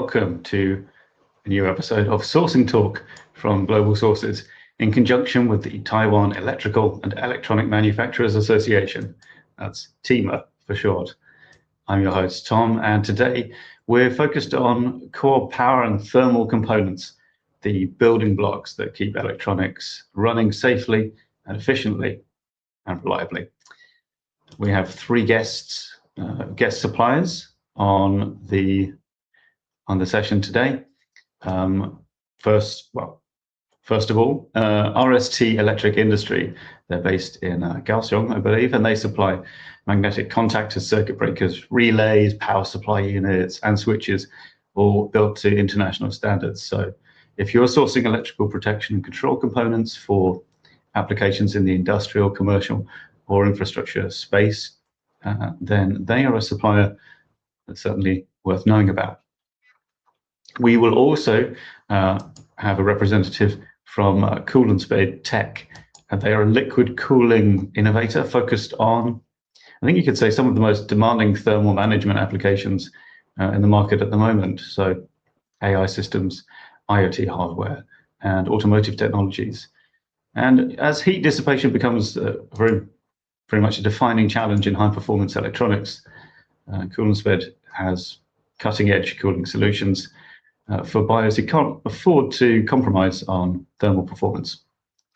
welcome to a new episode of Sourcing Talk from Global Sources in conjunction with the Taiwan Electrical and Electronic Manufacturers Association. That's TEEMA for short. I'm your host, Tom, and today we're focused on core power and thermal components, the building blocks that keep electronics running safely and efficiently and reliably. We have three guest suppliers on the session today. First of all, RST Electric Industry. They're based in Kaohsiung, I believe, and they supply magnetic contactors, circuit breakers, relays, power supply units, and switches, all built to international standards. So if you're sourcing electrical protection and control components for applications in the industrial, commercial, or infrastructure space, then they are a supplier that's certainly worth knowing about. We will also have a representative from Koolnsped Tech, and they are a liquid cooling innovator focused on, I think you could say, some of the most demanding thermal management applications in the market at the moment. So AI systems, IoT hardware, and automotive technologies. And as heat dissipation becomes very much a defining challenge in high-performance electronics, Koolnsped has cutting-edge cooling solutions for buyers who can't afford to compromise on thermal performance.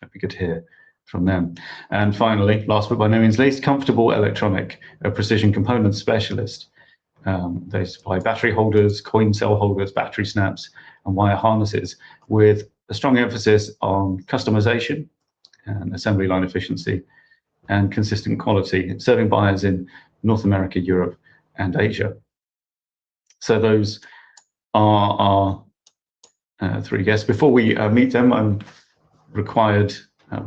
That'd be good to hear from them. And finally, last but by no means least, Comfortable Electronic, a precision components specialist. They supply battery holders, coin cell holders, battery snaps, and wire harnesses with a strong emphasis on customization and assembly line efficiency and consistent quality, serving buyers in North America, Europe, and Asia. So those are our three guests. Before we meet them, I'm required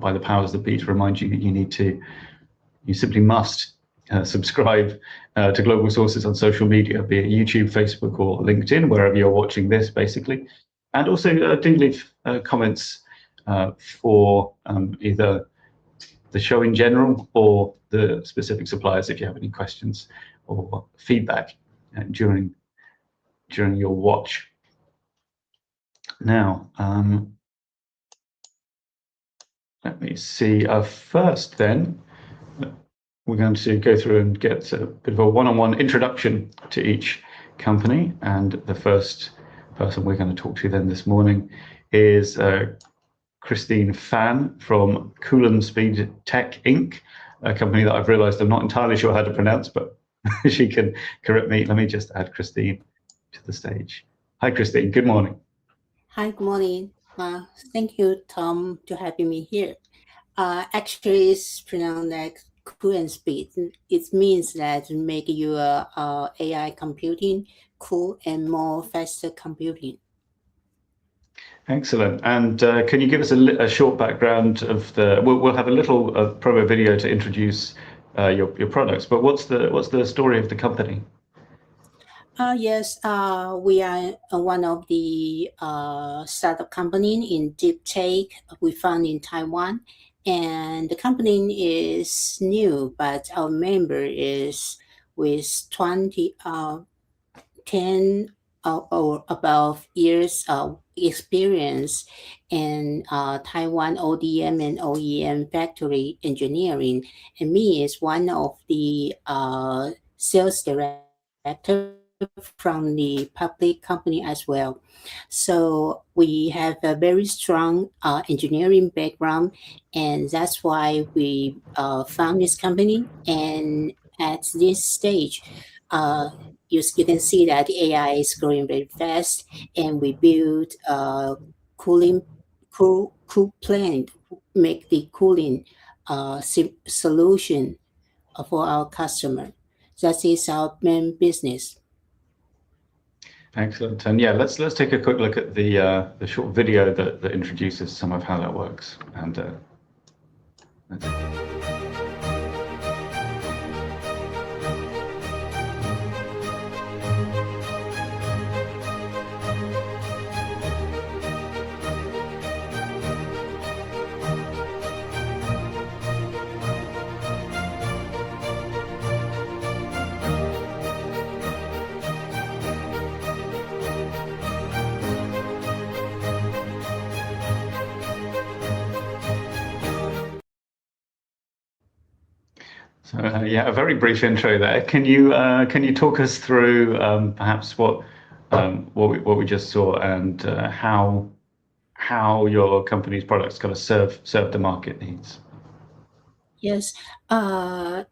by the powers that be to remind you that you simply must subscribe to Global Sources on social media, be it YouTube, Facebook, or LinkedIn, wherever you're watching this, basically. And also do leave comments for either the show in general or the specific suppliers if you have any questions or feedback during your watch. Now, let me see. First, then, we're going to go through and get a bit of a one-on-one introduction to each company. And the first person we're going to talk to then this morning is Christine Fan from Koolnsped Tech Inc., a company that I've realized I'm not entirely sure how to pronounce, but she can correct me. Let me just add Christine to the stage. Hi, Christine. Good morning. Hi, good morning. Thank you, Tom, to having me here. Actually, it's pronounced like Koolnsped. It means that make your AI computing cool and more faster computing. Excellent. And can you give us a short background of the? We'll have a little promo video to introduce your products. But what's the story of the company? Yes, we are one of the startup company in deep tech. We found in Taiwan, and the company is new, but our member is with 10 or above years of experience in Taiwan ODM and OEM factory engineering. And me is one of the sales director from the public company as well. So we have a very strong engineering background, and that's why we found this company. And at this stage, you can see that the AI is growing very fast, and we build a cool plant, make the cooling solution for our customer. That is our main business. Excellent. And yeah, let's take a quick look at the short video that introduces some of how that works. And So yeah, a very brief intro there. Can you talk us through perhaps what we just saw and how your company's products kind of serve the market needs? Yes. Per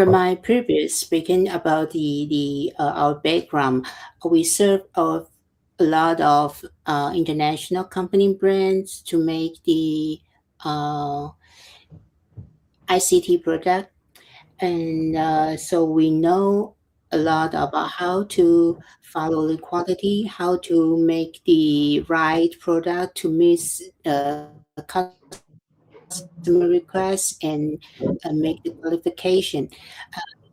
my previous speaking about the our background, we serve a lot of international company brands to make the uh, ICT product, and so we know a lot about how to follow the quality, how to make the right product to meet customer requests and make the qualification.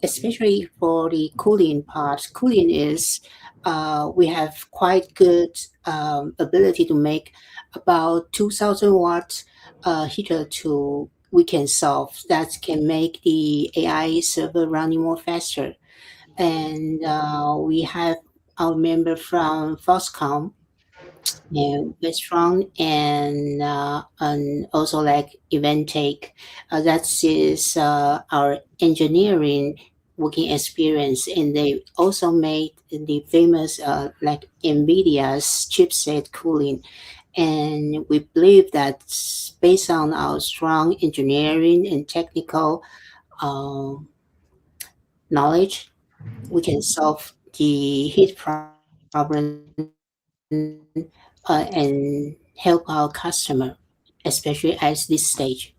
Especially for the cooling part. Cooling is we have quite good ability to make about 2,000 watts heater to we can solve that can make the AI server running more faster. And we have our member from Foxconn and restaurant and also like event take. That is our engineering working experience, and they also made the famous like NVIDIA's chipset cooling. And we believe that based on our strong engineering and technical um, knowledge, we can solve the heat problem and help our customer, especially at this stage.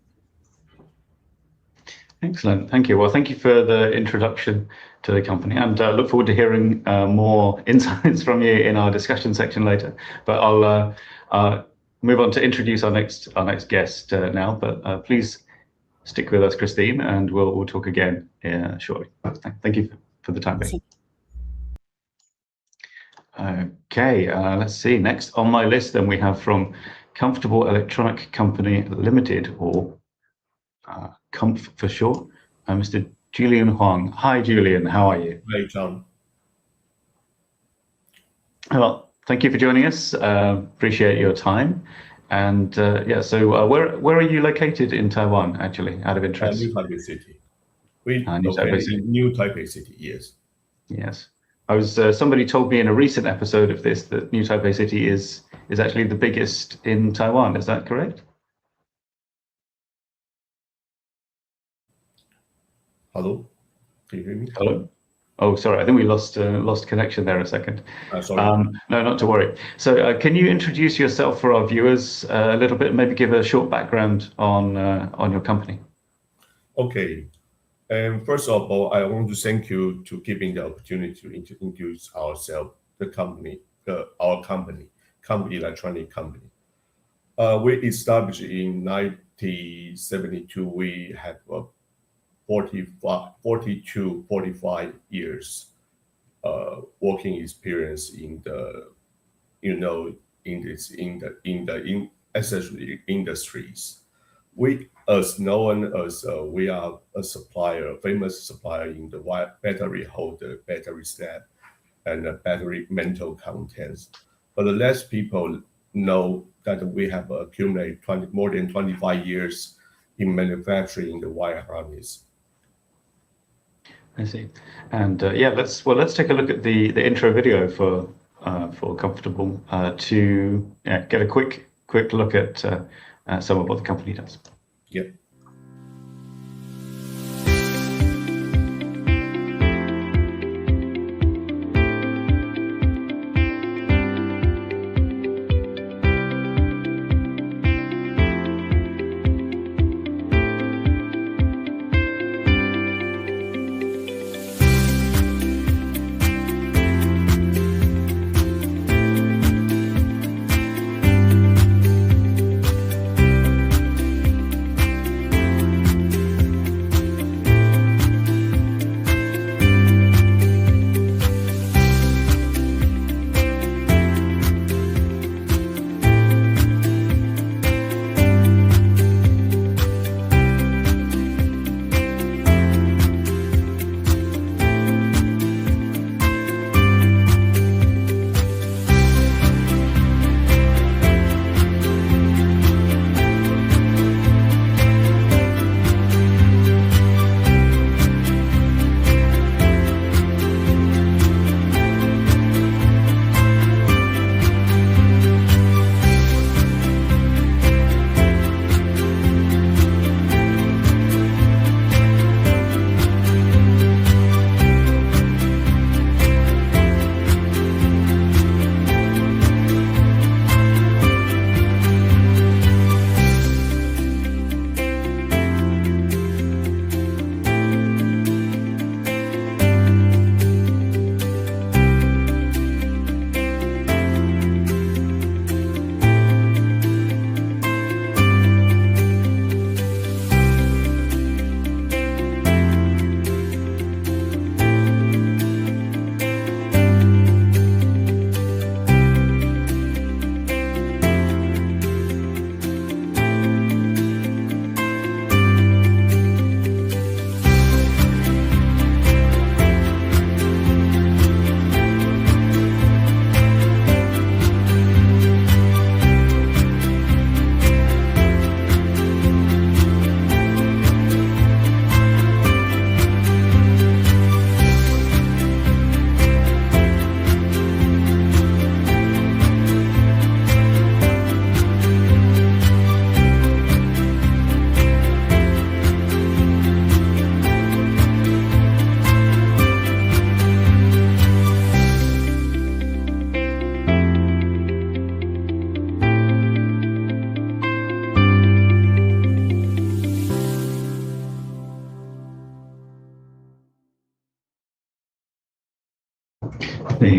Excellent. Thank you. Well, thank you for the introduction to the company, and look forward to hearing more insights from you in our discussion section later. But I'll move on to introduce our next guest now. But please stick with us, Christine, and we'll talk again shortly. Thank you for the time being. Okay, let's see. Next on my list, then we have from Comfortable Electronic Company Limited, or Comf for short, Mr. Julian Huang. Hi, Julian. How are you? Hi, John. Well, thank you for joining us. Appreciate your time. And yeah, so where are you located in Taiwan, actually, out of interest? New Taipei City. We New Taipei located City. in New Taipei City, yes. Yes. I was somebody told me in a recent episode of this that New Taipei City is actually the biggest in Taiwan. Is that correct? Hello? Can you hear me? Hello? Oh, sorry. I think we lost connection there a second. Sorry. No, not to worry. So can you introduce yourself for our viewers a little bit, maybe give a short background on your company? Okay. And first of all, I want to thank you to giving the opportunity to introduce ourselves, the company, our company, Comfort Electronic Company. We established in 1972. We have 45 years working experience in the accessory industries. We as known as we are a supplier, a famous supplier in the battery holder, battery snap, and battery mental contents. But less people know that we have accumulated more than 25 years in manufacturing the wire harness. I see. And yeah, let's take a look at the intro video for Comfortable to get a quick look at some of what the company does. Yep.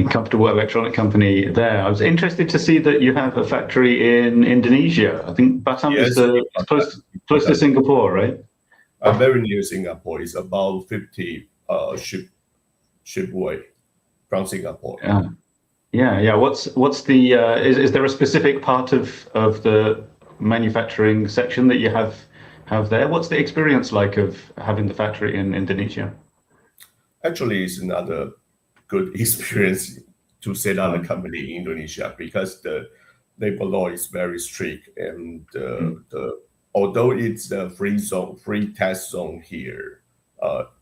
comfortable electronic company there. I was interested to see that you have a factory in Indonesia. I think Batam is close to Singapore, right? Very near Singapore. It's about 50 ship way from Singapore. Yeah. What's the is there a specific part of the manufacturing section that you have there? What's the experience like of having the factory in Indonesia? Actually, it's not a good experience to set up a company in Indonesia because the labor law is very strict, and although it's a free test zone here,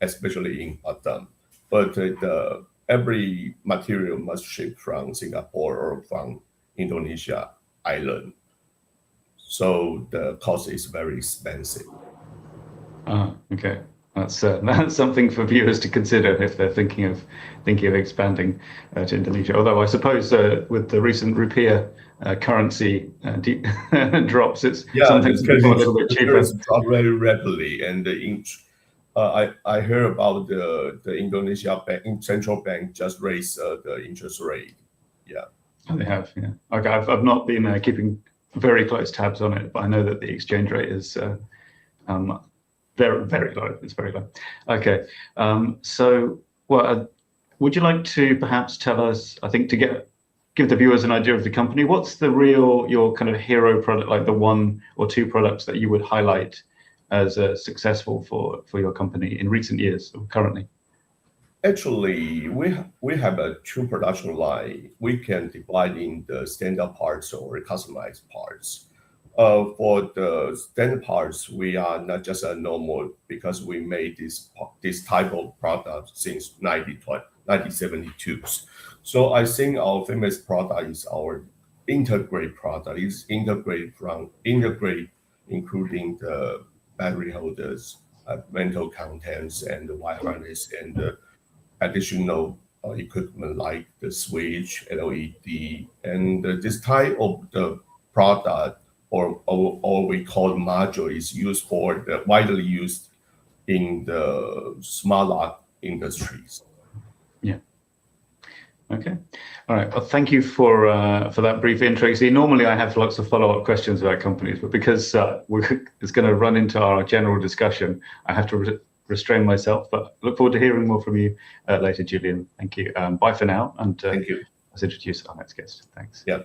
especially in Batam, but every material must ship from Singapore or from Indonesia island, so the cost is very expensive. Okay. That's something for viewers to consider if they're thinking of expanding to Indonesia. Although I suppose with the recent rupiah currency drops, it's something to become a little bit cheaper. It's dropped very rapidly, and I heard about the Indonesia central bank just raised the interest rate. Yeah. Oh, they have. Yeah. Okay. I've not been keeping very close tabs on it, but I know that the exchange rate is very, very low. It's very low. Okay. Would you like to perhaps tell us, I think, to give the viewers an idea of the company, what's your kind of hero product, like the one or two products that you would highlight as successful for your company in recent years or currently? Actually, we have a two production line. We can divide in the standard parts or customized parts. For the standard parts, we are not just a normal, because we made this type of product since 1972. So I think our famous product is our integrate product. It's integrate, including the battery holders, mental contents, and the wire harness, and the additional equipment like the switch, LED, and this type of the product, or we call module, is used widely used in the smart lock industries. Yeah. Okay. All right. Well, thank you for that brief intro. See, normally I have lots of follow-up questions about companies, but because it's going to run into our general discussion, I have to restrain myself. But look forward to hearing more from you later, Julian. Thank you. Bye for now. And thank you. Let's introduce our next guest. Thanks. Yeah.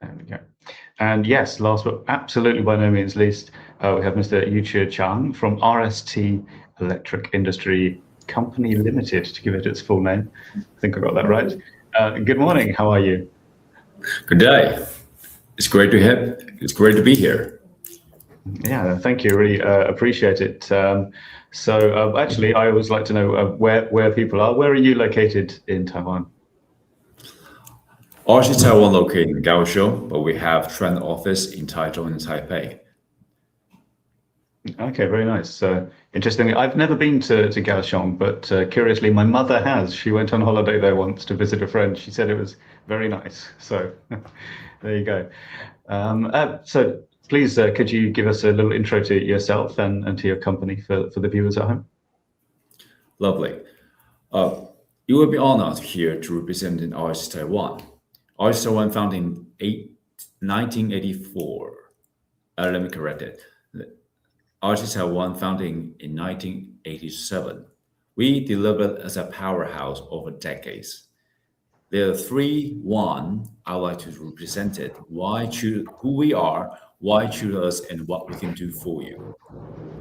There we go. And yes, last but absolutely by no means least, we have Mr. Yuchia Chang from RST Electric Industry Company Limited, to give it its full name. I think I got that right. Good morning. How are you? Good day. It's great to be here. Yeah, thank you. Really appreciate it. Actually, I always like to know where people are. Where are you located in Taiwan? RST Taiwan located in Kaohsiung, but we have trend office in Taichung and Taipei. Okay, very nice. Interestingly, I've never been to Kaohsiung, but curiously, my mother has. She went on holiday there once to visit a friend. She said it was very nice. So there you go. So please, could you give us a little intro to yourself and to your company for the viewers at home? Lovely. You will be honored here to represent in RST Taiwan. RST Taiwan founded in 1984. Let me correct it. RST Taiwan founding in 1987. We delivered as a powerhouse over decades. There are one I would like to represent it. Why choose who we are, why choose us, and what we can do for you.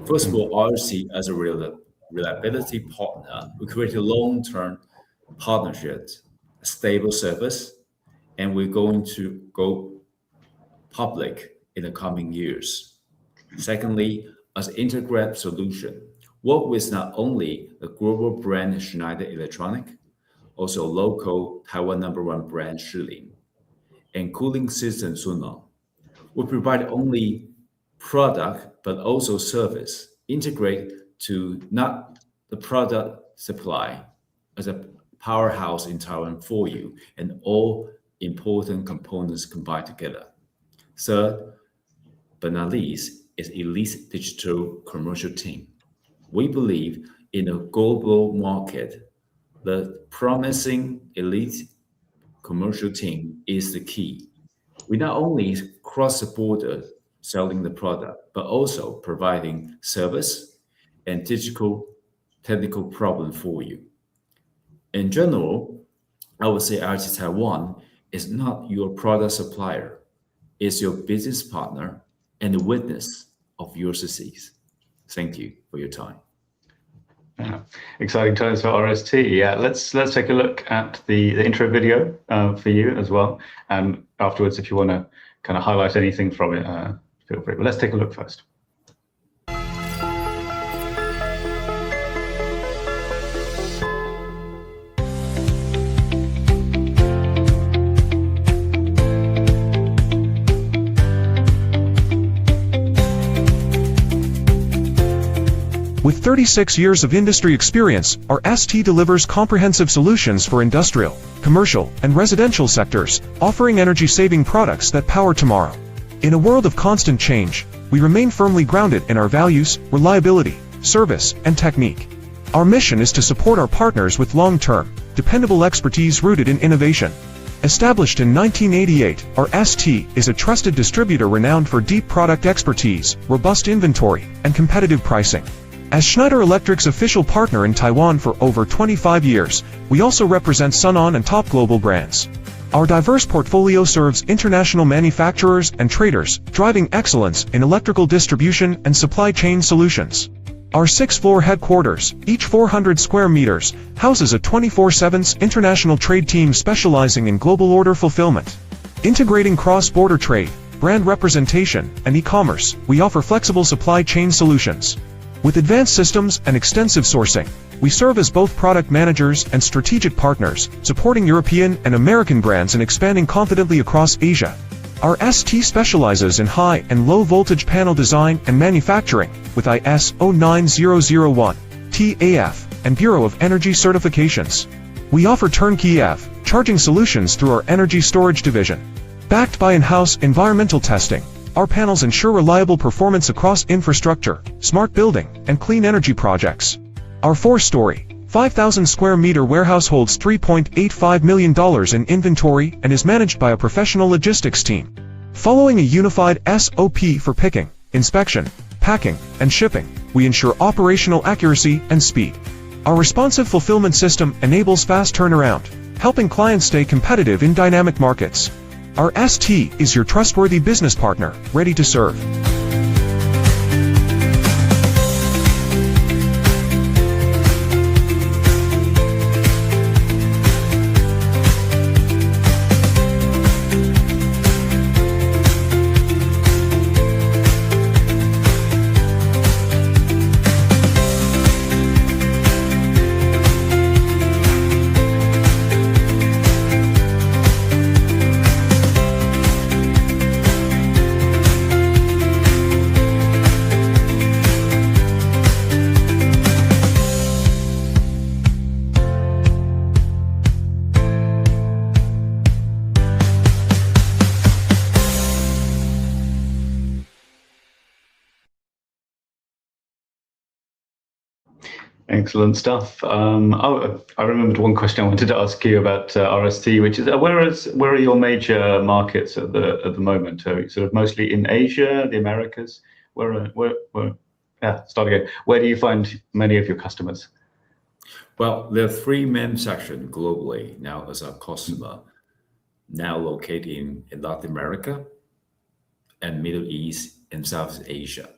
First of all, RST as a reliability partner, we create a long-term partnership, a stable service, and we're going to go public in the coming years. Secondly, as an integrated solution, work with not only the global brand Schneider Electronic, also local Taiwan #1 brand Shilin, and cooling system Sunong. We provide only product, but also service, integrate to not the product supply as a powerhouse in Taiwan for you, and all important components combined together. Third, but not least, is elite digital commercial team. We believe in a global market, The promising elite commercial team is the key. We not only cross the border selling the product, but also providing service and digital technical problem for you. In general, I would say RT Taiwan is not your product supplier, it's your business partner and the witness of your success. Thank you for your time. Yeah. Exciting times for RST. Yeah, let's take a look at the intro video for you as well, and afterwards, if you want to kind of highlight anything from it, feel free. But let's take a look first. With 36 years of industry experience, RST delivers comprehensive solutions for industrial, commercial, and residential sectors, offering energy-saving products that power tomorrow. In a world of constant change, we remain firmly grounded in our values, reliability, service, and technique. Our mission is to support our partners with long-term, dependable expertise rooted in innovation. Established in 1988, RST is a trusted distributor renowned for deep product expertise, robust inventory, and competitive pricing. As Schneider Electric's official partner in Taiwan for over 25 years, we also represent Sunon and top global brands. Our diverse portfolio serves international manufacturers and traders, driving excellence in electrical distribution and supply chain solutions. Our 6-floor headquarters, each 400 square meters, houses a 24/7 international trade team specializing in global order fulfillment. Integrating cross-border trade, brand representation, and e-commerce, we offer flexible supply chain solutions. With advanced systems and extensive sourcing, we serve as both product managers and strategic partners, supporting European and American brands and expanding confidently across Asia. Our ST specializes in high and low voltage panel design and manufacturing, with ISO 9001, TAF, and Bureau of Energy certifications. We offer turnkey EV charging solutions through our energy storage division. Backed by in-house environmental testing, our panels ensure reliable performance across infrastructure, smart building, and clean energy projects. Our 4-story, 5,000 square meter warehouse holds $3.85 million in inventory and is managed by a professional logistics team. Following a unified SOP for picking, inspection, packing, and shipping, we ensure operational accuracy and speed. Our responsive fulfillment system enables fast turnaround, helping clients stay competitive in dynamic markets. Our ST is your trustworthy business partner, ready to serve. Excellent stuff. I remembered one question I wanted to ask you about RST, which is where are your major markets at the moment? Sort of mostly in Asia, the Americas. Start again. Where do you find many of your customers? Well, there are 3 main sections globally now as our customer, now located in Latin America and Middle East and South Asia.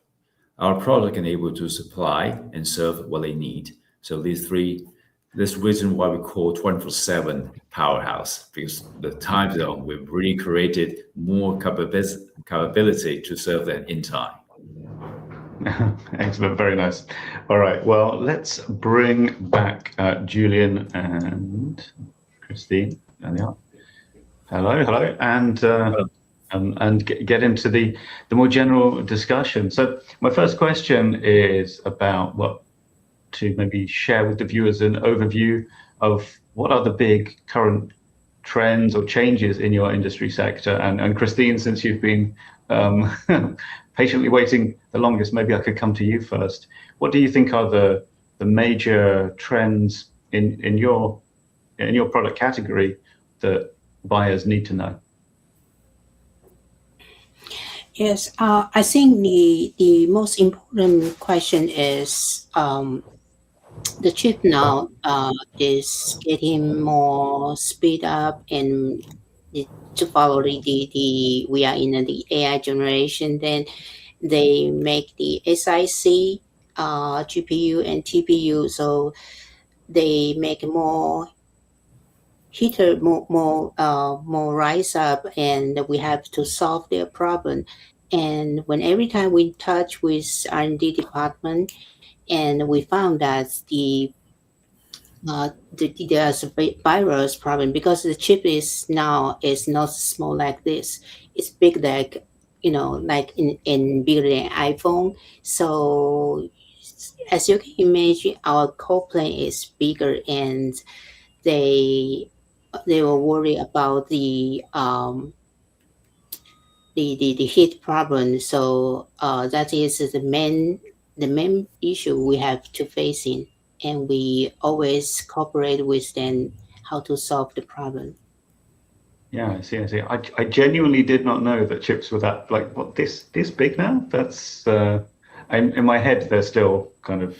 Our product can able to supply and serve what they need. So this reason why we call 24/7 powerhouse, because the time zone, we've really created more capability to serve them in time. Excellent, very nice. All right, well, let's bring back Julian and Christine. There they are. Hello, and get into the more general discussion. So my first question is about to maybe share with the viewers an overview of what are the big current trends or changes in your industry sector. And Christine, since you've been patiently waiting the longest, maybe I could come to you first. What do you think are the major trends in your product category that buyers need to know? Yes, I think the most important question is the chip now is getting more speed up, and to follow the we are in the AI generation. Then they make the SiC GPU and TPU, so they make more heater, more rise up, and we have to solve their problem. And when every time we touch with R&D department, and we found that there's a virus problem because the chip is now is not small like this. It's big like like in bigger than iPhone. So as you can imagine, our core plane is bigger, and they were worried about the heat problem. So that is the main issue we have to face in, and we always cooperate with them how to solve the problem. Yeah, I see. I genuinely did not know that chips were that like what this big now. That's in my head they're still kind of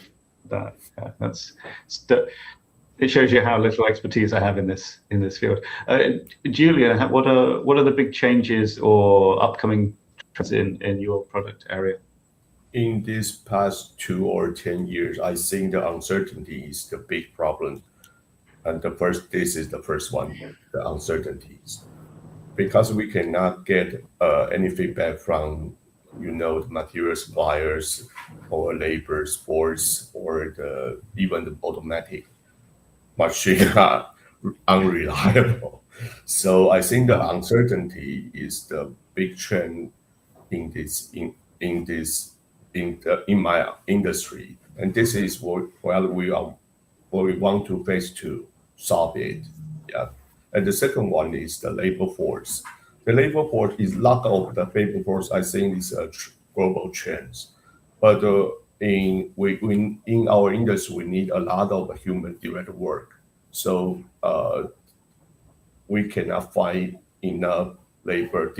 that. Yeah, it shows you how little expertise I have in this field. Julia, what are the big changes or upcoming trends in your product area? In these past 2 or 10 years, I think the uncertainty is the big problem. And this is the first one, the uncertainties, because we cannot get any feedback from, the material suppliers or labor force or even the automatic machine are unreliable. So I think the uncertainty is the big trend in my industry, and this is what we want to face to solve it. Yeah. And the second one is the labor force. The labor force is lack of the labor force. I think is a global trend, but in our industry we need a lot of human direct work. So we cannot find enough labor,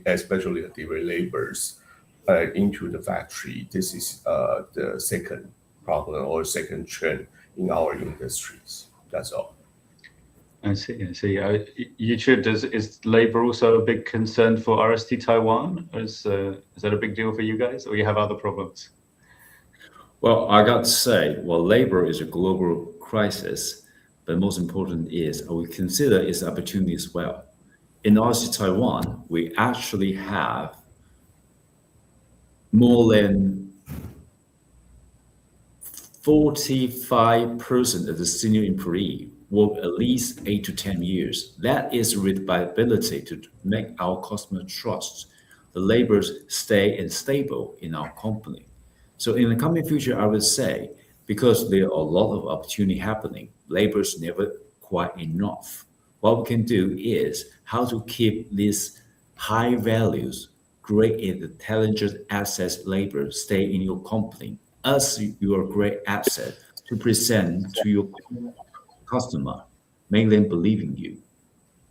especially the direct laborers, into the factory. This is the second problem or second trend in our industries. That's all. I see. Yuchud, is labor also a big concern for RST Taiwan? Is that a big deal for you guys, or you have other problems? Well, I got to say, labor is a global crisis, but most important is we consider its opportunity as well. In RST Taiwan, we actually have more than 45% of the senior employee work at least 8 to 10 years. That is reliability to make our customer trust the laborers stay and stable in our company. So in the coming future, I would say, because there are a lot of opportunity happening, labor's never quite enough. What we can do is how to keep these high values, great intelligent assets labor stay in your company as your great asset to present to your customer, make them believe in you.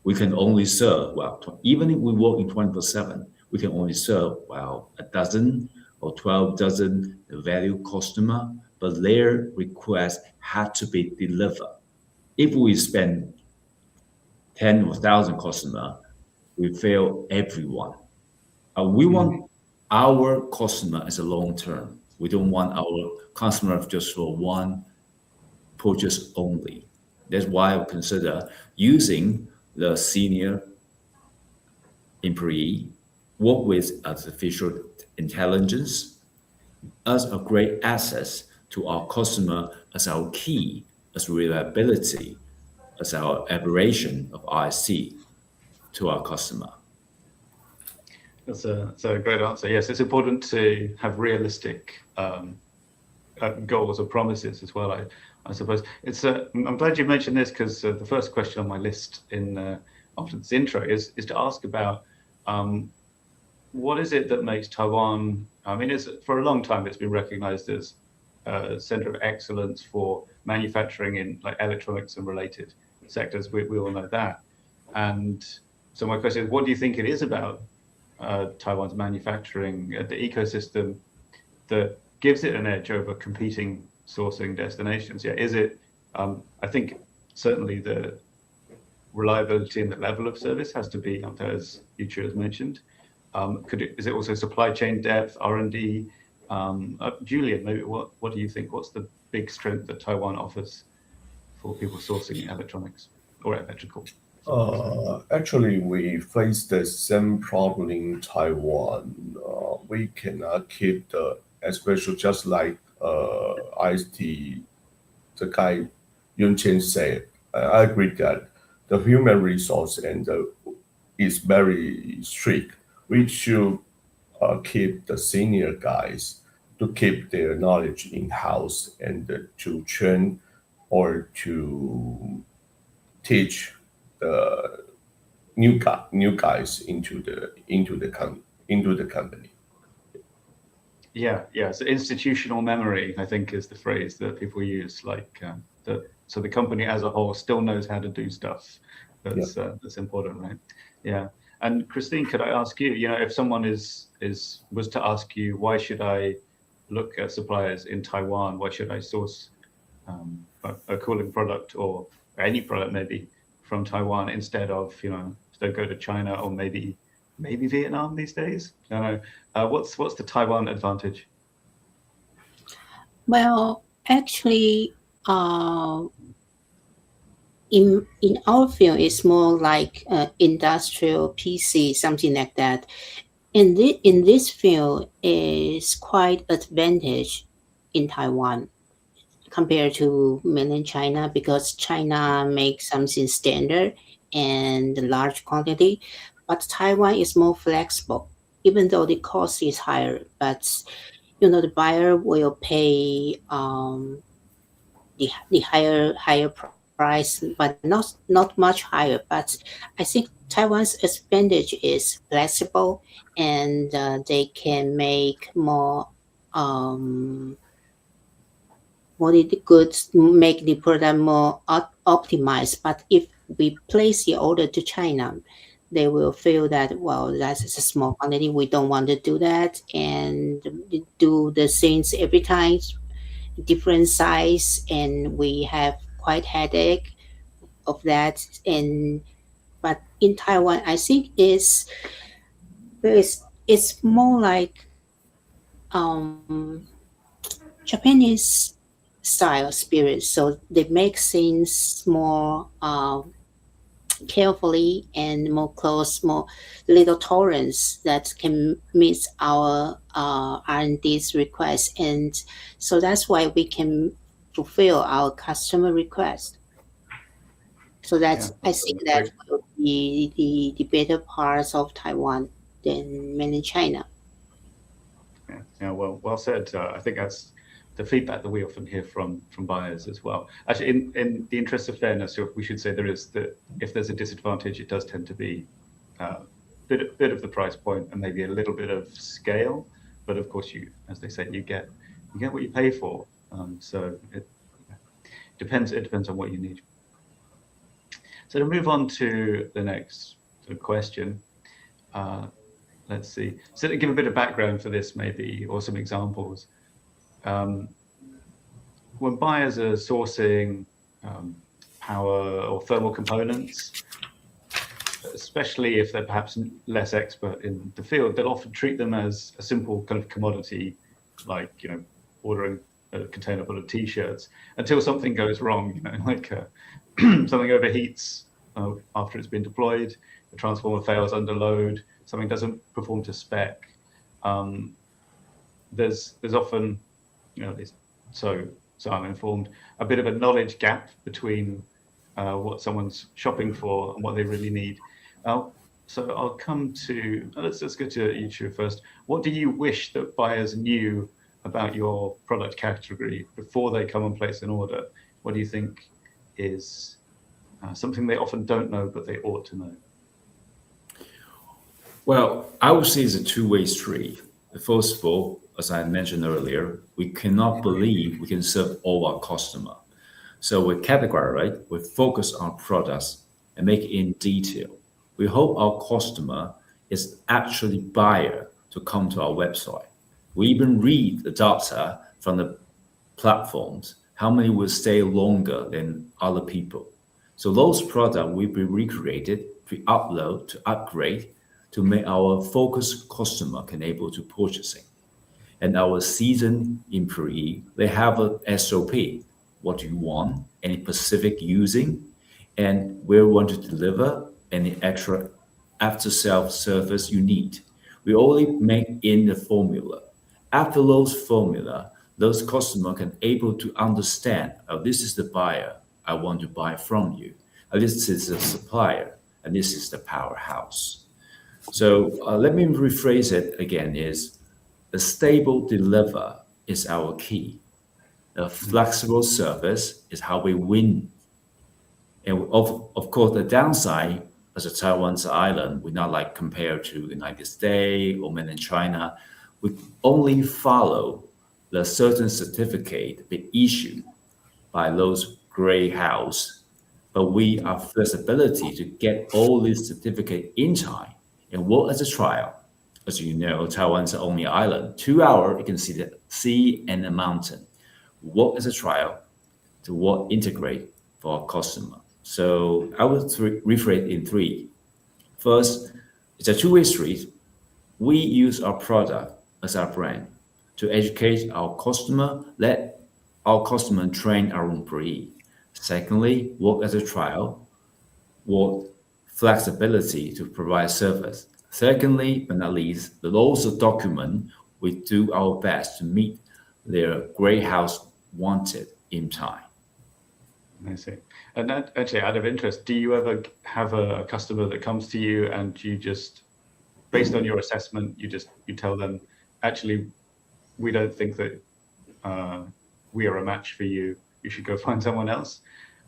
We can only serve, even if we work in 24/7, we can only serve, a dozen or 12 dozen value customer, but their request had to be delivered. If we spend 10 or 1,000 customer, we fail everyone. We want our customer as a long term. We don't want our customer just for one purchase only. That's why I consider using the senior employee, work with artificial intelligence as a great asset to our customer as our key, as reliability, as our aberration of RST to our customer. That's a great answer. Yes, it's important to have realistic goals or promises as well. I suppose I'm glad you mentioned this, because the first question on my list after this intro is to ask about what is it that makes Taiwan. I mean, for a long time it's been recognized as center of excellence for manufacturing in like electronics and related sectors. We all know that. And so my question is, what do you think it is about Taiwan's manufacturing, the ecosystem that gives it an edge over competing sourcing destinations? Yeah, is it? I think certainly the reliability and the level of service has to be up there, as Yuchu has mentioned. Is it also supply chain depth, R&D? Julian, maybe what do you think? What's the big strength that Taiwan offers for people sourcing electronics or electrical? Actually, we face the same problem in Taiwan. We cannot keep especially just like IST, the guy Yun Chen said. I agree that the human resource is very strict. We should keep the senior guys to keep their knowledge in house and to train or to teach the new guys into the company. Yeah. So institutional memory, I think, is the phrase that people use. Like so the company as a whole still knows how to do stuff. That's important, right? Yeah. And Christine, could I ask you? You know, if someone was to ask you, why should I look at suppliers in Taiwan? Why should I source a cooling product or any product maybe from Taiwan instead of go to China or maybe Vietnam these days? I don't know. What's the Taiwan advantage? Well, actually, in our field, it's more like industrial PC, something like that. And in this field is quite advantage in Taiwan compared to mainland China, because China makes something standard and large quantity, but Taiwan is more flexible. Even though the cost is higher, but the buyer will pay the higher price, but not much higher. But I think Taiwan's advantage is flexible, and they can make more the goods, make the product more optimized. But if we place the order to China, they will feel that, well, that's a small quantity. We don't want to do that and do the things every time, different size, and we have quite headache of that. But in Taiwan, I think it's more like Japanese style spirit. So they make things more carefully and more close, more little tolerance that can meet our R&D's request, and so that's why we can fulfill our customer request. So that's I think that will be the better parts of Taiwan than mainland China. Yeah. Well said. I think that's the feedback that we often hear from buyers as well. Actually, in the interest of fairness, we should say if there's a disadvantage, it does tend to be a bit of the price point and maybe a little bit of scale. But of course, as they say, you get what you pay for. So it depends. It depends on what you need. So to move on to the next question. Let's see. So to give a bit of background for this, maybe, or some examples. When buyers are sourcing power or thermal components, especially if they're perhaps less expert in the field, they'll often treat them as a simple kind of commodity, like ordering a container full of T-shirts, until something goes wrong. Like something overheats after it's been deployed, the transformer fails under load, something doesn't perform to spec. There's often, so I'm informed, a bit of a knowledge gap between what someone's shopping for and what they really need. So I'll come to, let's go to Yuchu first. What do you wish that buyers knew about your product category before they come and place an order? What do you think is something they often don't know, but they ought to know? Well, I would say it's a two-way street. First of all, as I mentioned earlier, we cannot believe we can serve all our customer. So we categorize, right? We focus on products and make it in detail. We hope our customer is actually buyer to come to our website. We even read the data from the platforms, how many will stay longer than other people. So those products will be recreated, pre-upload to upgrade to make our focused customer can able to purchasing. And our seasoned employee, they have a SOP. What do you want? Any specific using? And where we want to deliver any extra after sales service you need. We only make in the formula. After those formula, those customer can able to understand, oh, this is the buyer I want to buy from you. Oh, this is the supplier, and this is the powerhouse. So let me rephrase it again is a stable deliver is our key. A flexible service is how we win. And of course, the downside as a Taiwan's island, we're not like compared to the United States or mainland China. We only follow the certain certificate be issued by those gray house, but we have flexibility to get all these certificate in time and work as a trial. As you know, Taiwan's the only island. 2 hours, you can see the sea and the mountain. Work as a trial to work integrate for our customer. So I will rephrase in three. First, it's a two-way street. We use our product as our brand to educate our customer, let our customer train our employee. Secondly, work as a trial, work flexibility to provide service. Secondly, but not least, the laws of document, we do our best to meet their gray house wanted in time. I see. And that, actually, out of interest, do you ever have a customer that comes to you and you just, based on your assessment, you tell them, actually, we don't think that we are a match for you. You should go find someone else,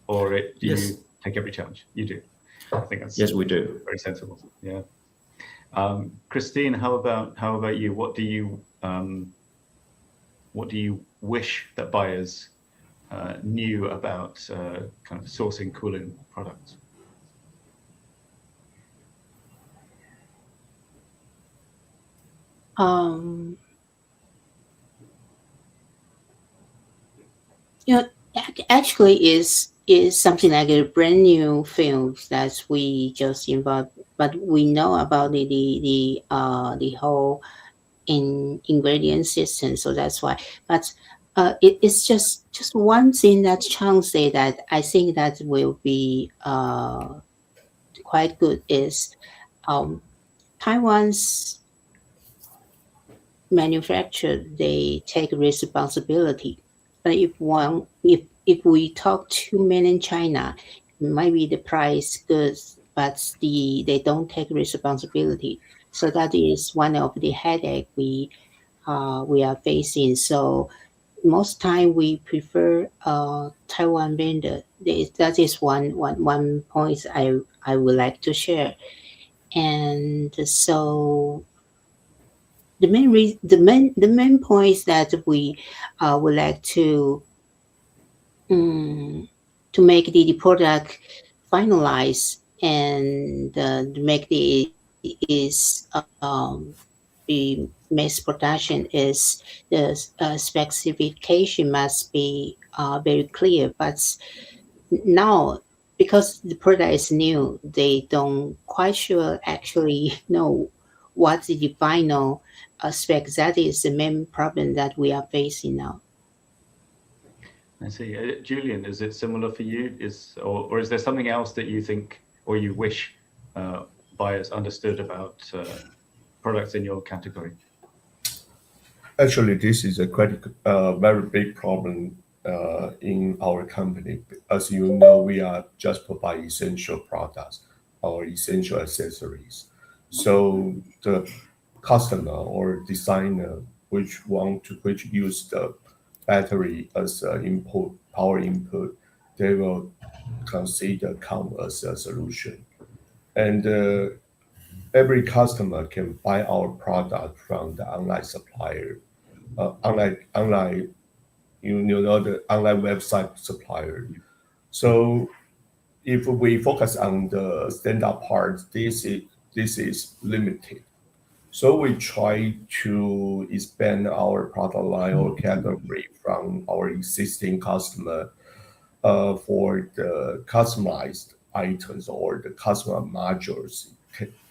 or do Yes. you take every challenge? You do. I think that's Yes, we do. very sensible. Yeah. Christine, how about you? What do you wish that buyers knew about kind of sourcing cooling products? You know, actually is something like a brand new field that we just involved, but we know about the whole ingredient system, so that's why. But it's just one thing that Chang say that I think that will be quite good is Taiwan's manufacturer, they take responsibility. But if we talk to mainland China, maybe the price good, but they don't take responsibility. So that is one of the headache we are facing. So most time we prefer Taiwan vendor. That is one point I would like to share. And so the main points that we would like to make the product finalize and to make the mass production is the specification must be very clear. But now, because the product is new, they don't quite sure actually know what's the final spec. That is the main problem that we are facing now. I see. Julian, is it similar for you? Or is there something else that you think or you wish buyers understood about products in your category? Actually, this is a very big problem in our company. As you know, we are just provide essential products or essential accessories. So the customer or designer which use the battery as power input, they will consider come as a solution. And every customer can buy our product from the online supplier online you know the online website supplier. So if we focus on the standard parts, this is limited. So we try to expand our product line or category from our existing customer for the customized items or the customer modules,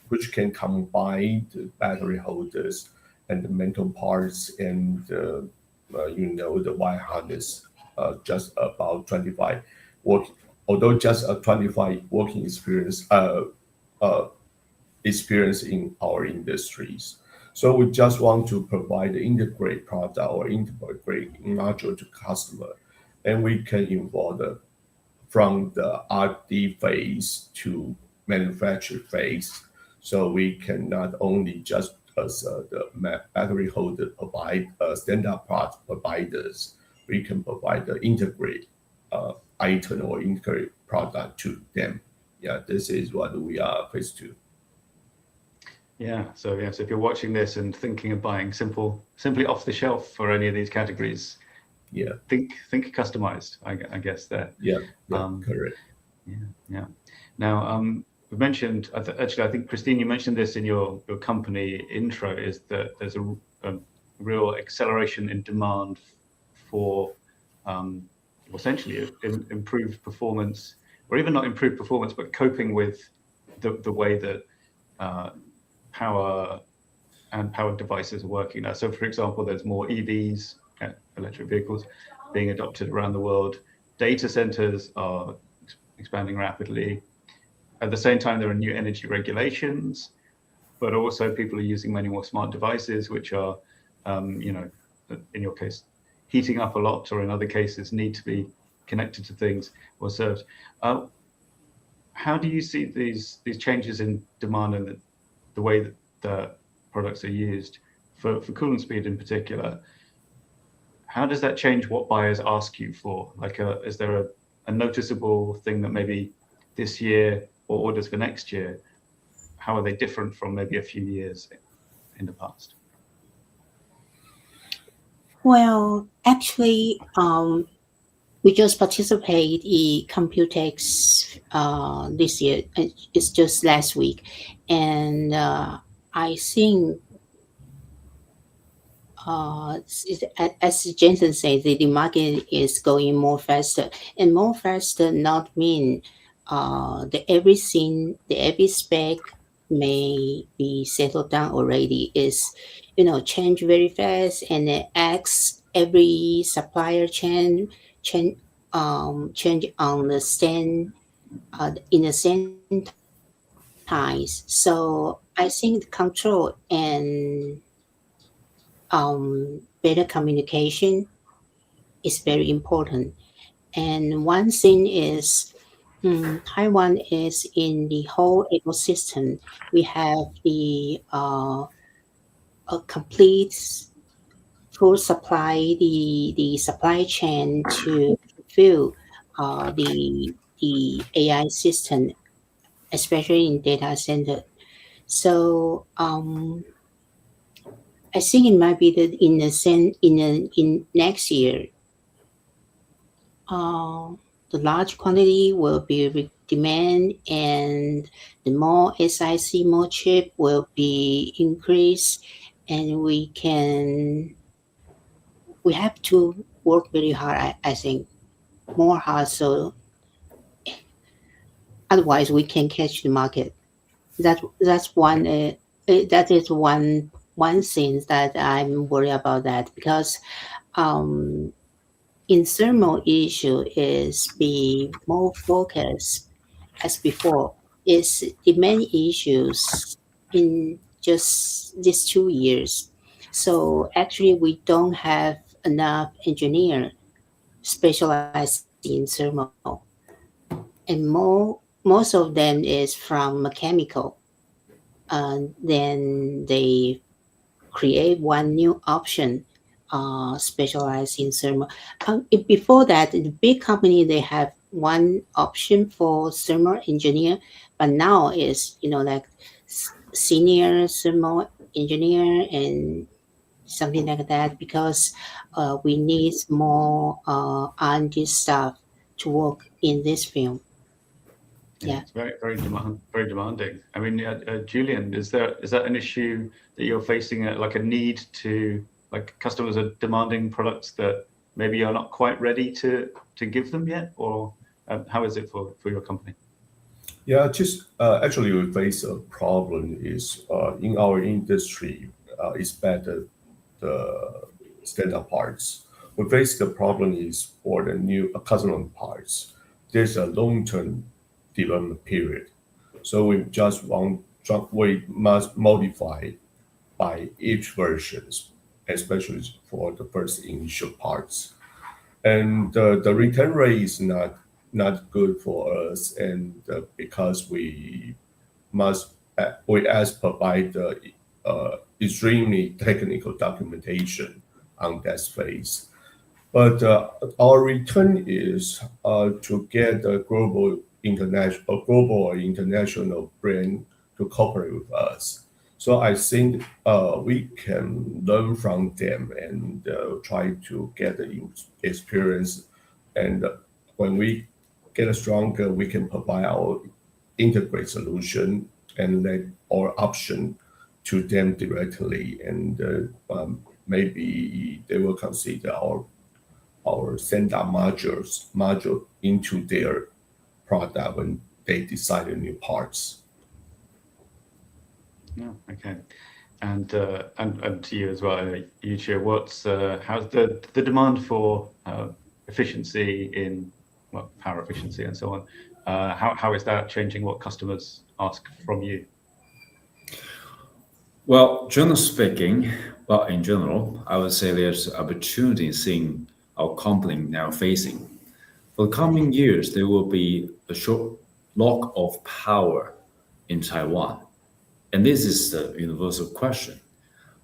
which can combine the battery holders and the metal parts and the wire harness. Just about 25 work, although just a 25 working experience experience in our industries. So we just want to provide the integrate product or integrate module to customer, and we can involve from the R&D phase to manufacture phase. So we can not only just as the battery holder provide standard parts providers, we can provide the integrate item or integrate product to them. Yeah, this is what we are faced to. Yeah. So yes, if you're watching this and thinking of buying simply off the shelf for any of these categories, yeah, think customized. I guess there. Yeah, correct. Yeah. Now, we mentioned actually, I think Christine, you mentioned this in your company intro, is that there's a real acceleration in demand for essentially improved performance, or even not improved performance, but coping with the way that power devices are working now. So, for example, there's more EVs, electric vehicles, being adopted around the world. Data centers are expanding rapidly. At the same time, there are new energy regulations, but also people are using many more smart devices, which are, in your case, heating up a lot, or in other cases, need to be connected to things or served. How do you see these changes in demand and the way that the products are used for Koolnsped in particular? How does that change what buyers ask you for? Like, is there a noticeable thing that maybe this year or orders for next year, how are they different from maybe a few years in the past? Well, actually, we just participate in Computex this year. It's just last week, and I think, as Jensen said, the market is going more faster, and more faster not mean the every spec may be settled down already. Is change very fast, and it acts every supplier change on the same in the same times. So I think the control and better communication is very important. And one thing is, Taiwan is in the whole ecosystem. We have the a complete full supply, the supply chain to fulfill the AI system, especially in data center. So I think it might be that in next year, the large quantity will be demand, and the more SiC, more chip will be increased, and we have to work very hard. I think more hard, so otherwise we can catch the market. That's one. That is one thing that I'm worried about, that because in thermal issue is be more focused as before. Is the main issues in just these 2 years. So actually we don't have enough engineer specialized in thermal, and most of them is from mechanical, and then they create one new option specialized in thermal. Before that, the big company, they have one option for thermal engineer, but now is like senior thermal engineer and something like that, because we need more R&D staff to work in this field. Yeah. It's very demanding. I mean, Julian, is that an issue that you're facing, like a need to, like customers are demanding products that maybe you're not quite ready to give them yet, or how is it for your company? Yeah, just actually we face a problem is in our industry, especially the standard parts. We face the problem is for the new custom parts. There's a long-term development period, so we must modify by each versions, especially for the first initial parts. And the return rate is not good for us, and because we provide extremely technical documentation on that space. But our return is to get a global or international brand to cooperate with us. So I think we can learn from them and try to get the experience. And when we get stronger, we can provide our integrated solution and let our option to them directly. And maybe they will consider our standard module into their product when they decide the new parts. Yeah, okay. And to you as well, Yuchia, how's the demand for efficiency in power efficiency and so on? How is that changing what customers ask from you? Well, generally speaking, in general, I would say there's opportunities in our company now facing. For the coming years, there will be a short lack of power in Taiwan. And this is the universal question.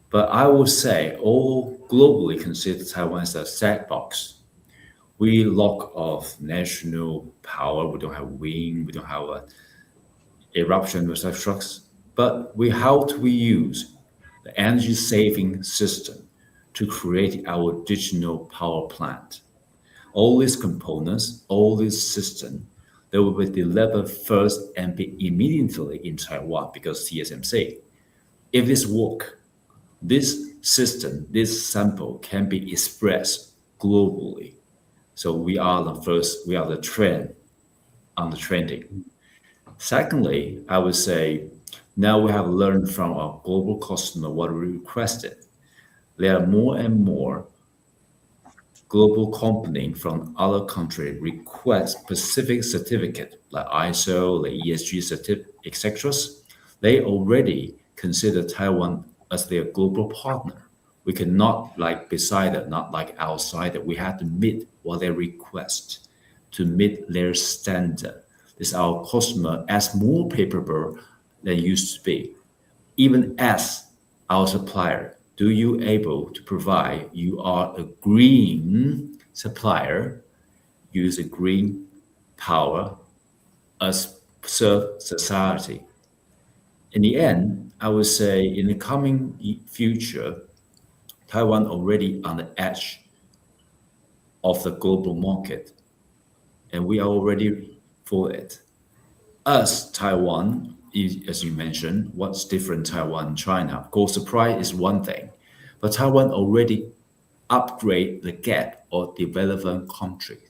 But I would say all globally consider Taiwan as a sandbox. We lack of national power. We don't have wind. We don't have eruption or such trucks. But how do we use the energy saving system to create our digital power plant? All these components, all this system, they will be delivered first and be immediately in Taiwan because TSMC. If this work, this system, this sample can be expressed globally. So we are the first, we are the trend on the trending. Secondly, I would say now we have learned from our global customer what we requested. There are more and more global company from other countries request specific certificate like ISO, like ESG certificate, etc. They already consider Taiwan as their global partner. We cannot like beside it, not like outside it. We have to meet what they request to meet their standard. This our customer as more capable than used to be. Even as our supplier, do you able to provide, you are a green supplier, use a green power as serve society. In the end, I would say in the coming future, Taiwan already on the edge of the global market, and we are already for it. Us, Taiwan, as you mentioned, what's different Taiwan and China? Of course, supply is one thing, but Taiwan already upgrade the gap of developing countries.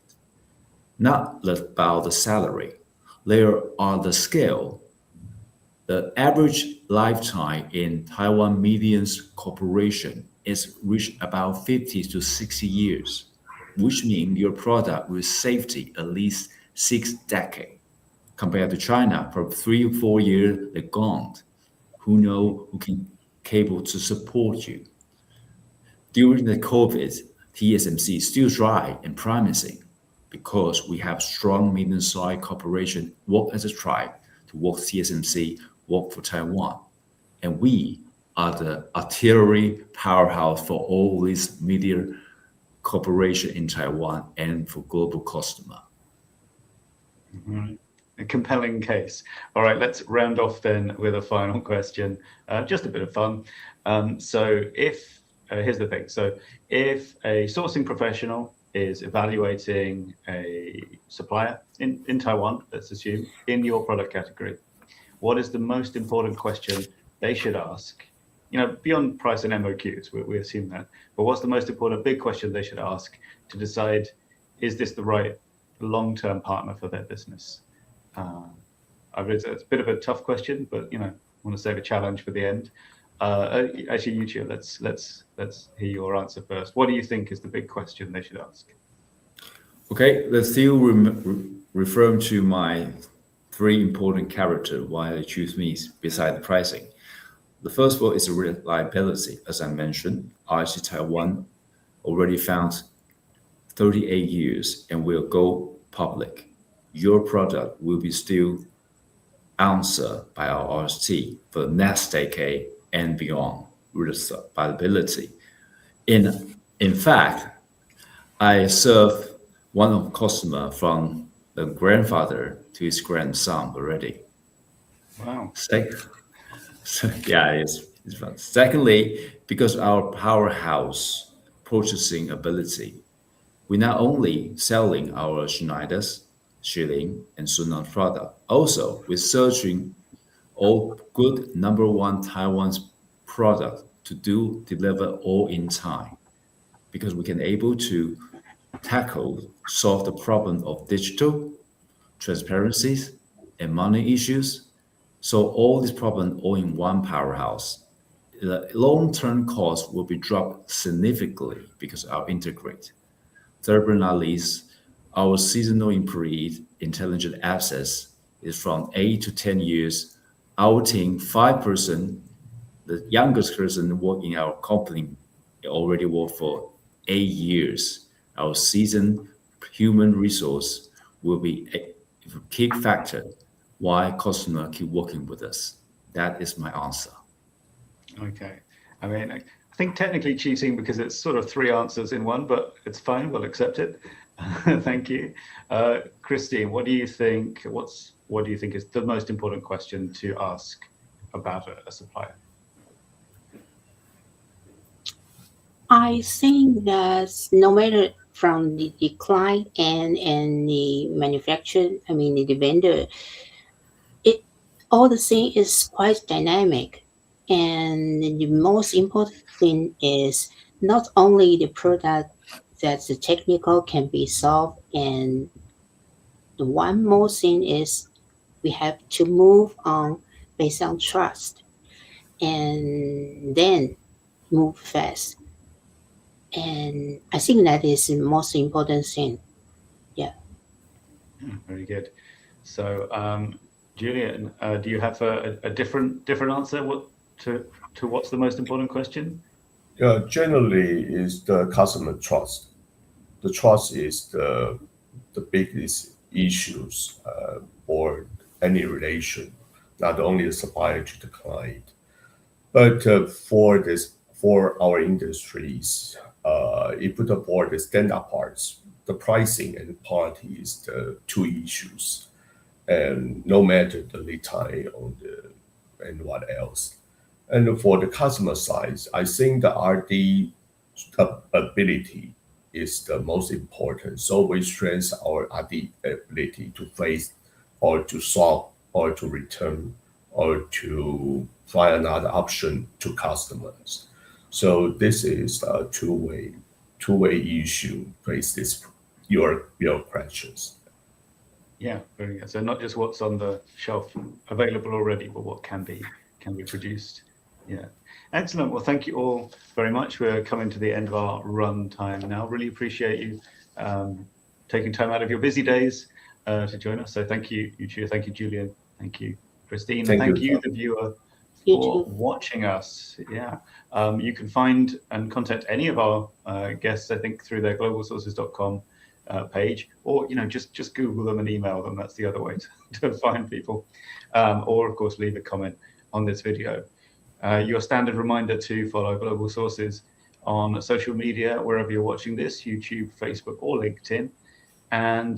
Not about the salary. There are the scale. The average lifetime in Taiwan medians corporation is reached about 50 to 60 years, which means your product will safety at least 6 decades. Compared to China, for 3 or 4 years, they're gone. Who know who can capable to support you? During the COVID, TSMC is still dry and promising because we have strong medium-sized corporation work as a tribe to work TSMC, work for Taiwan. And we are the artillery powerhouse for all these media corporation in Taiwan and for global customer. Mm-hmm. A compelling case. All right, let's round off then with a final question. Just a bit of fun. So if here's the thing. So if a sourcing professional is evaluating a supplier in Taiwan, let's assume, in your product category, what is the most important question they should ask? Beyond price and MOQs, we assume that. But what's the most important big question they should ask to decide, is this the right long-term partner for their business? It's a bit of a tough question, but I want to save a challenge for the end. Actually, Yuchio, let's hear your answer first. What do you think is the big question they should ask? Okay, let's still refer to my 3 important characters why they choose me beside the pricing. The first one is reliability. As I mentioned, RST Taiwan already found 38 years and will go public. Your product will be still answered by our RST for the next decade and beyond with reliability. In fact, I serve one of customer from the grandfather to his grandson already. Wow. Yeah, it's fun. Secondly, because our powerhouse purchasing ability, we not only selling our Schneider's, Schilling, and Sunan product, also we're searching all good #1 Taiwan's product to deliver all in time, because we can able to solve the problem of digital transparencies and money issues. So all these problems all in one powerhouse. The long-term cost will be dropped significantly because of our integrate. Third but not least, our seasonal employee intelligent access is from 8 to 10 years. Our team, 5%, the youngest person working in our company already worked for 8 years. Our seasoned human resource will be a key factor why customer keep working with us. That is my answer. Okay. I mean, I think technically cheating because it's sort of 3 answers in one, but it's fine. We'll accept it. Thank you. Christine, what do you think? What do you think is the most important question to ask about a supplier? I think that no matter from the client and the manufacturer, the vendor, all the thing is quite dynamic. And the most important thing is not only the product that the technical can be solved, and the one more thing is we have to move on based on trust and then move fast. And I think that is the most important thing. Yeah. Very good. So, Julian, do you have a different answer to what's the most important question? Generally, is the customer trust. The trust is the biggest issues for any relation, not only the supplier to the client, but for our industries, it put aboard the standard parts, the pricing and quality is the 2 issues, and no matter the lead time and what else. And for the customer side, I think the RD ability is the most important. So we strengthen our RD ability to face or to solve or to return or to find another option to customers. So this is a two-way issue. Face this your questions. Yeah, very good. So not just what's on the shelf available already, but what can be produced. Yeah, excellent. Well, thank you all very much. We're coming to the end of our run time now. Really appreciate you taking time out of your busy days to join us. So thank you, Yuchio. Thank you, Julian. Thank you, Christine. Thank you, the viewer, for watching us. Yeah, you can find and contact any of our guests, I think, through their globalsources.com page, or just Google them and email them. That's the other way to find people, or of course leave a comment on this video. Your standard reminder to follow Global Sources on social media wherever you're watching this, YouTube, Facebook, or LinkedIn, and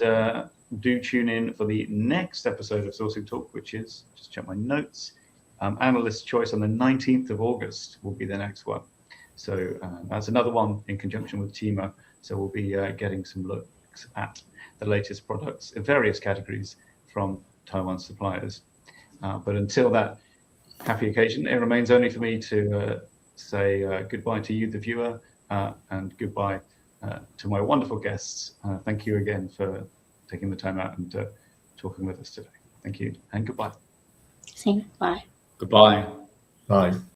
do tune in for the next episode of Sourcing Talk, which is, just check my notes, Analyst Choice on the 19th of August will be the next one. So that's another one in conjunction with TEEMA. So we'll be getting some looks at the latest products in various categories from Taiwan suppliers. But until that happy occasion, it remains only for me to say goodbye to you, the viewer, and goodbye to my wonderful guests. Thank you again for taking the time out and talking with us today. Thank you and goodbye. Say bye. Goodbye. Bye.